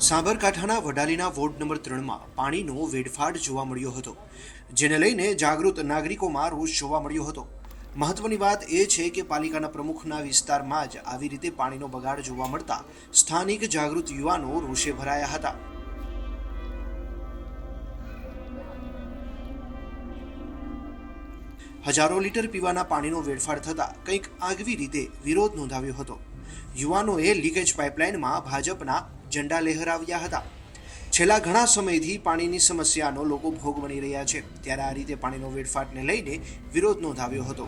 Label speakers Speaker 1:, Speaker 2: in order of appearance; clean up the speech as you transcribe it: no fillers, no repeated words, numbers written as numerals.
Speaker 1: સાબરકાંઠાના વડાલીના ward number 3માં પાણીનો વેડફાટ જોવા મળ્યો હતો, જેને લઈને જાગૃત નાગરિકોમાં રોષ જોવા મળ્યો હતો। મહત્વની વાત એ છે કે પાલિકાના પ્રમુખના વિસ્તારમાં જ આવી રીતે પાણીનો બગાડ જોવા મળતા સ્થાનિક જાગૃત યુવાનો રોષે ભરાયા હતા। હજારો લીટર પીવાના પાણીનો વેડફાટ થતાં કંઈક આગવી રીતે વિરોધ નોંધાવ્યો હતો। યુવાનોએ લીકેજ પાઇપલાઇનમાં ભાજપના ઝંડા લહેરાવ્યા હતા। છેલ્લા ઘણા સમયથી પાણીની સમસ્યાનો લોકો ભોગ બની રહ્યા છે, ત્યારે આ રીતે પાણીનો વેડફાટને લઈને વિરોધ નોંધાવ્યો હતો।